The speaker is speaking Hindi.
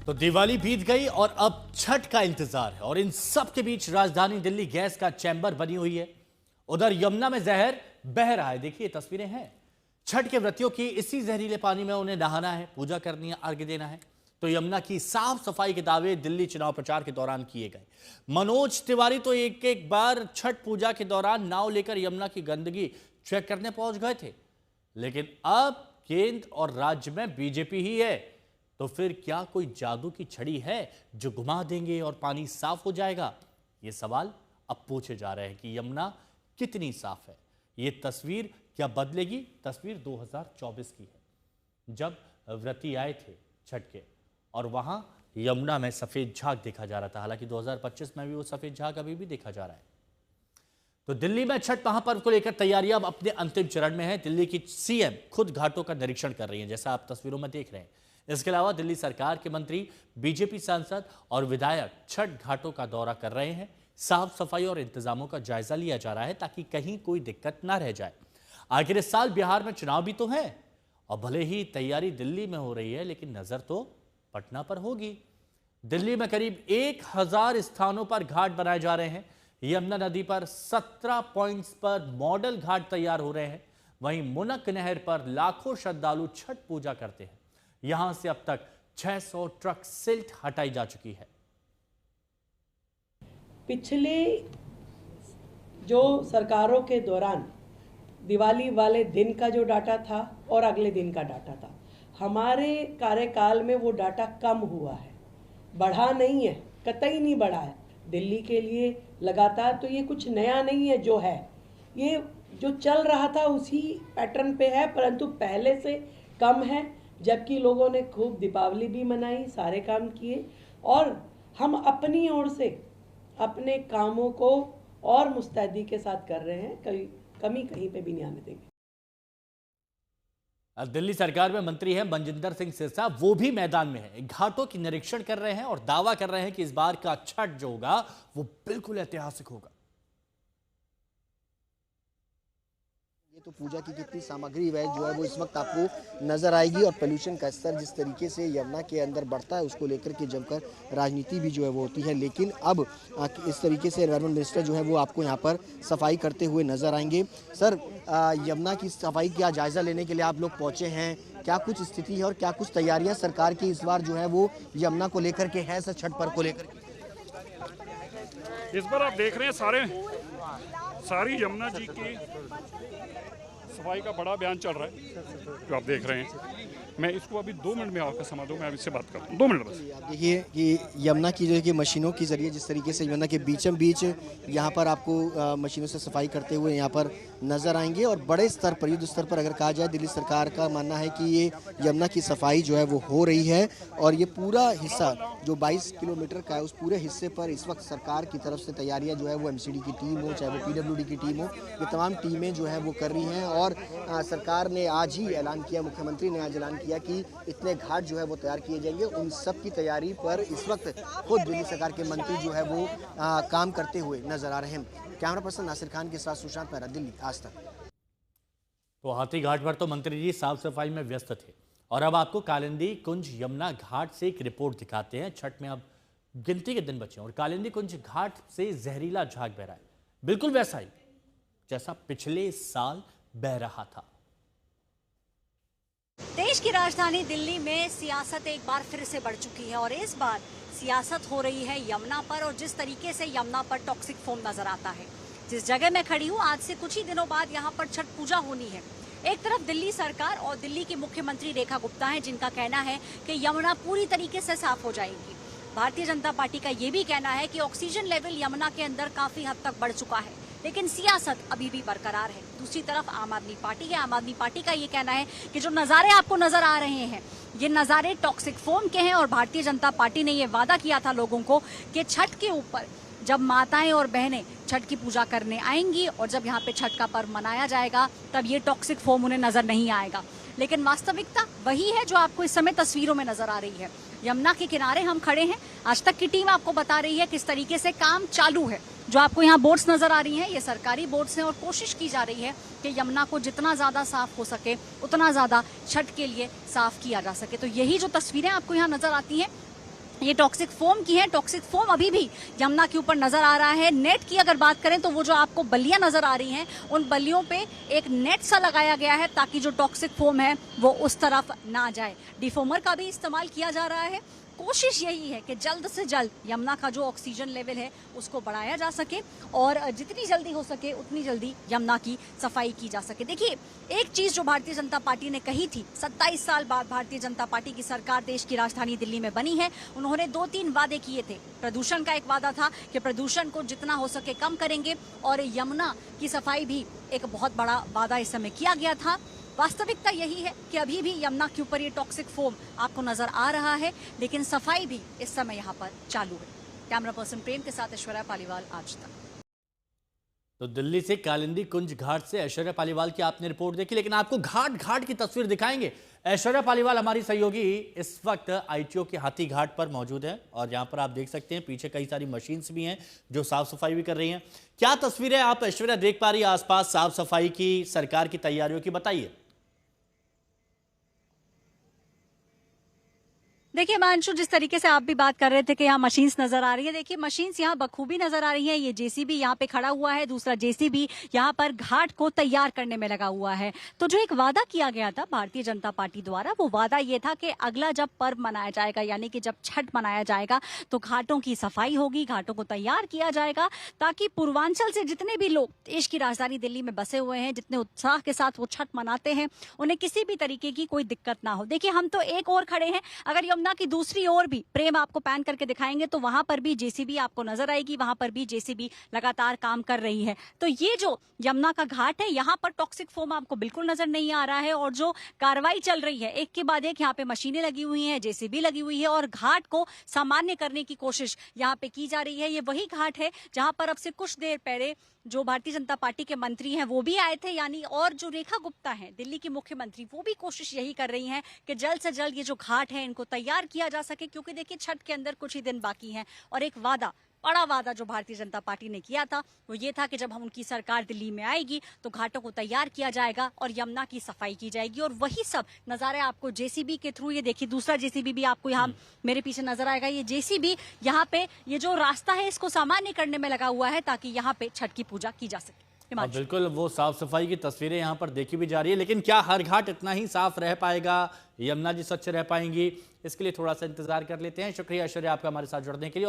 तो दिवाली बीत गई और अब छठ का इंतजार है और इन सब के बीच राजधानी दिल्ली गैस का चैंबर बनी हुई है। उधर यमुना में जहर बह रहा है। देखिए तस्वीरें हैं। छठ के व्रतियों की इसी जहरीले पानी में उन्हें नहाना है, पूजा करनी है, अर्घ्य देना है। तो यमुना की साफ सफाई के दावे दिल्ली चुनाव प्रचार के दौरान किए गए। मनोज तिवारी तो एक एक बार छठ पूजा के दौरान नाव लेकर यमुना की गंदगी चेक करने पहुंच गए थे। लेकिन अब केंद्र और राज्य में बीजेपी ही है, तो फिर क्या कोई जादू की छड़ी है जो घुमा देंगे और पानी साफ हो जाएगा? ये सवाल अब पूछे जा रहे हैं कि यमुना कितनी साफ है। ये तस्वीर क्या बदलेगी? तस्वीर 2024 की है, जब व्रती आए थे छठ के और वहां यमुना में सफेद झाग देखा जा रहा था। हालांकि 2025 में भी वो सफेद झाग अभी भी देखा जा रहा है। तो दिल्ली में छठ महापर्व को लेकर तैयारियां अब अपने अंतिम चरण में है। दिल्ली की सीएम खुद घाटों का निरीक्षण कर रही हैं, जैसा आप तस्वीरों में देख रहे हैं। इसके अलावा दिल्ली सरकार के मंत्री, बीजेपी सांसद और विधायक छठ घाटों का दौरा कर रहे हैं। साफ सफाई और इंतजामों का जायजा लिया जा रहा है ताकि कहीं कोई दिक्कत ना रह जाए। आखिर इस साल बिहार में चुनाव भी तो है और भले ही तैयारी दिल्ली में हो रही है, लेकिन नजर तो पटना पर होगी। दिल्ली में करीब 1000 स्थानों पर घाट बनाए जा रहे हैं। यमुना नदी पर 17 पॉइंट्स पर मॉडल घाट तैयार हो रहे हैं। वहीं मुनक नहर पर लाखों श्रद्धालु छठ पूजा करते हैं। यहां से अब तक 600 ट्रक सिल्ट हटाई जा चुकी है। पिछले जो सरकारों के दौरान दिवाली वाले दिन का जो डाटा था और अगले दिन का डाटा था, हमारे कार्यकाल में वो डाटा कम हुआ है, बढ़ा नहीं है, कतई नहीं बढ़ा है। दिल्ली के लिए लगातार तो ये कुछ नया नहीं है, जो है ये जो चल रहा था उसी पैटर्न पे है, परंतु पहले से कम है। जबकि लोगों ने खूब दीपावली भी मनाई, सारे काम किए और हम अपनी ओर से अपने कामों को और मुस्तैदी के साथ कर रहे हैं। कमी कहीं पे भी नहीं आने देंगे। दिल्ली सरकार में मंत्री हैं मनजिंदर सिंह सिरसा, वो भी मैदान में है, घाटों की निरीक्षण कर रहे हैं और दावा कर रहे हैं कि इस बार का छठ जो होगा वो बिल्कुल ऐतिहासिक होगा। तो पूजा की कितनी सामग्री है जो है वो इस वक्त आपको नजर आएगी और पोल्यूशन का स्तर जिस तरीके से यमुना के अंदर बढ़ता है उसको लेकर के जमकर राजनीति भी जो है वो होती है। लेकिन अब इस तरीके से एनवायरमेंट मिनिस्टर जो है वो आपको यहाँ पर सफाई करते हुए नजर आएंगे। सर, यमुना की सफाई का जायजा लेने के लिए आप लोग पहुंचे हैं, क्या कुछ स्थिति है और क्या कुछ तैयारियां सरकार की इस बार जो है वो यमुना को लेकर के है, सर छठ पर्व को लेकर? इस बार आप देख रहे हैं सारी यमुना जी की सफाई का बड़ा अभियान चल रहा है जो आप देख रहे हैं। मैं इसको अभी 2 मिनट में आपका समा दूँ, मैं इससे बात करता हूँ, 2 मिनट बस। देखिए कि यमुना की जो है कि मशीनों के जरिए जिस तरीके से यमुना के बीचों बीच यहाँ पर आपको मशीनों से सफाई करते हुए यहाँ पर नजर आएंगे। और बड़े स्तर पर, युद्ध स्तर पर अगर कहा जाए, दिल्ली सरकार का मानना है कि ये यमुना की सफाई जो है वो हो रही है और ये पूरा हिस्सा जो 22 किलोमीटर का है उस पूरे हिस्से पर इस वक्त सरकार की तरफ से तैयारियां जो है वो एमसीडी की टीम हो, चाहे वो पीडब्ल्यूडी की टीम हो, ये तमाम टीमें जो है वो कर रही हैं। और सरकार ने आज ही ऐलान किया, मुख्यमंत्री ने आज ऐलान किया कि इतने घाट जो है वो तैयार किए जाएंगे। उन सब की तैयारी पर इस वक्त खुद दिल्ली सरकार के मंत्री जो है वो काम करते हुए नजर आ रहे हैं। कैमरा पर्सन नासिर खान के साथ सुशांत मेहरा, दिल्ली आज तक। तो हाथी घाट पर तो मंत्री जी साफ सफाई में व्यस्त थे और अब आपको कालिंदी कुंज यमुना घाट से एक रिपोर्ट दिखाते हैं। छठ में अब गिनती के दिन बचे और कालिंदी कुंज घाट से जहरीला झाग बह रहा है, बिल्कुल वैसा ही जैसा पिछले साल बह रहा था। देश की राजधानी दिल्ली में सियासत एक बार फिर से बढ़ चुकी है और इस बार सियासत हो रही है यमुना पर। और जिस तरीके से यमुना पर टॉक्सिक फोम नजर आता है, जिस जगह मैं खड़ी हूँ, आज से कुछ ही दिनों बाद यहाँ पर छठ पूजा होनी है। एक तरफ दिल्ली सरकार और दिल्ली की मुख्यमंत्री रेखा गुप्ता हैं, जिनका कहना है कि यमुना पूरी तरीके से साफ हो जाएगी। भारतीय जनता पार्टी का ये भी कहना है कि ऑक्सीजन लेवल यमुना के अंदर काफी हद तक बढ़ चुका है, लेकिन सियासत अभी भी बरकरार है। दूसरी तरफ आम आदमी पार्टी है। आम आदमी पार्टी का ये कहना है कि जो नज़ारे आपको नजर आ रहे हैं, ये नज़ारे टॉक्सिक फोम के हैं और भारतीय जनता पार्टी ने ये वादा किया था लोगों को कि छठ के ऊपर जब माताएं और बहनें छठ की पूजा करने आएंगी और जब यहाँ पे छठ का पर्व मनाया जाएगा, तब ये टॉक्सिक फोम उन्हें नजर नहीं आएगा। लेकिन वास्तविकता वही है जो आपको इस समय तस्वीरों में नजर आ रही है। यमुना के किनारे हम खड़े हैं। आज तक की टीम आपको बता रही है किस तरीके से काम चालू है। जो आपको यहाँ बोट्स नजर आ रही हैं, ये सरकारी बोट्स हैं और कोशिश की जा रही है कि यमुना को जितना ज़्यादा साफ हो सके उतना ज़्यादा छठ के लिए साफ किया जा सके। तो यही जो तस्वीरें आपको यहाँ नजर आती हैं, ये टॉक्सिक फोम की है। टॉक्सिक फोम अभी भी यमुना के ऊपर नजर आ रहा है। नेट की अगर बात करें तो वो जो आपको बल्लियां नजर आ रही हैं, उन बल्लियों पे एक नेट सा लगाया गया है ताकि जो टॉक्सिक फोम है वो उस तरफ ना जाए। डिफोमर का भी इस्तेमाल किया जा रहा है। कोशिश यही है कि जल्द से जल्द यमुना का जो ऑक्सीजन लेवल है उसको बढ़ाया जा सके और जितनी जल्दी हो सके उतनी जल्दी यमुना की सफाई की जा सके। देखिए, एक चीज जो भारतीय जनता पार्टी ने कही थी, 27 साल बाद भारतीय जनता पार्टी की सरकार देश की राजधानी दिल्ली में बनी है। उन्होंने 2-3 वादे किए थे। प्रदूषण का एक वादा था कि प्रदूषण को जितना हो सके कम करेंगे, और यमुना की सफाई भी एक बहुत बड़ा वादा इस समय किया गया था। वास्तविकता यही है कि अभी भी यमुना के ऊपर ये टॉक्सिक फोम आपको नजर आ रहा है, लेकिन सफाई भी इस समय यहाँ पर चालू है। कैमरा पर्सन प्रेम के साथ ऐश्वर्या पालीवाल, आज तक। तो दिल्ली से कालिंदी कुंज घाट से ऐश्वर्या पालीवाल की आपने रिपोर्ट देखी, लेकिन आपको घाट घाट की तस्वीर दिखाएंगे। ऐश्वर्या पालीवाल हमारी सहयोगी इस वक्त आईटीओ के हाथी घाट पर मौजूद है और यहां पर आप देख सकते हैं पीछे कई सारी मशीन्स भी हैं जो साफ सफाई भी कर रही हैं। क्या तस्वीरें आप ऐश्वर्या देख पा रही है आसपास साफ सफाई की, सरकार की तैयारियों की, बताइए। देखिए हिमांशु, जिस तरीके से आप भी बात कर रहे थे कि यहाँ मशीन्स नजर आ रही है, देखिए मशीन्स यहाँ बखूबी नजर आ रही है। ये जेसीबी यहाँ पे खड़ा हुआ है, दूसरा जेसीबी यहाँ पर घाट को तैयार करने में लगा हुआ है। तो जो एक वादा किया गया था भारतीय जनता पार्टी द्वारा, वो वादा ये था कि अगला जब पर्व मनाया जाएगा, यानी कि जब छठ मनाया जाएगा, तो घाटों की सफाई होगी, घाटों को तैयार किया जाएगा, ताकि पूर्वांचल से जितने भी लोग देश की राजधानी दिल्ली में बसे हुए हैं, जितने उत्साह के साथ वो छठ मनाते हैं, उन्हें किसी भी तरीके की कोई दिक्कत ना हो। देखिए, हम तो एक और खड़े हैं, अगर यमुना की दूसरी ओर भी प्रेम आपको पैन करके दिखाएंगे तो वहां पर भी जेसीबी आपको नजर आएगी, वहां पर भी जेसीबी लगातार काम कर रही है। तो ये जो यमुना का घाट है, यहाँ पर टॉक्सिक फोम आपको बिल्कुल नजर नहीं आ रहा है, और जो कार्रवाई चल रही है एक के बाद एक, यहाँ पे मशीनें लगी हुई हैं, जेसीबी लगी हुई है, और घाट को सामान्य करने की कोशिश यहाँ पे की जा रही है। ये वही घाट है जहां पर अब से कुछ देर पहले जो भारतीय जनता पार्टी के मंत्री हैं वो भी आए थे, यानी और जो रेखा गुप्ता हैं दिल्ली की मुख्यमंत्री, वो भी कोशिश यही कर रही हैं कि जल्द से जल्द ये जो घाट है इनको तैयार किया जा सके, क्योंकि देखिए छठ के अंदर कुछ ही दिन बाकी हैं। और एक वादा, बड़ा वादा जो भारतीय जनता पार्टी ने किया था वो ये था कि जब हम उनकी सरकार दिल्ली में आएगी तो घाटों को तैयार किया जाएगा और यमुना की सफाई की जाएगी। और वही सब नजारे आपको जेसीबी के थ्रू, ये देखिए दूसरा जेसीबी भी आपको यहाँ मेरे पीछे नजर आएगा। ये जेसीबी यहाँ पे ये जो रास्ता है इसको सामान्य करने में लगा हुआ है ताकि यहाँ पे छठ की पूजा की जा सके। बिल्कुल, वो साफ सफाई की तस्वीरें यहाँ पर देखी भी जा रही है, लेकिन क्या हर घाट इतना ही साफ रह पाएगा, यमुना जी स्वच्छ रह पाएंगी, इसके लिए थोड़ा सा इंतजार कर लेते हैं। शुक्रिया ऐश्वर्या आपका हमारे साथ जुड़ने के लिए।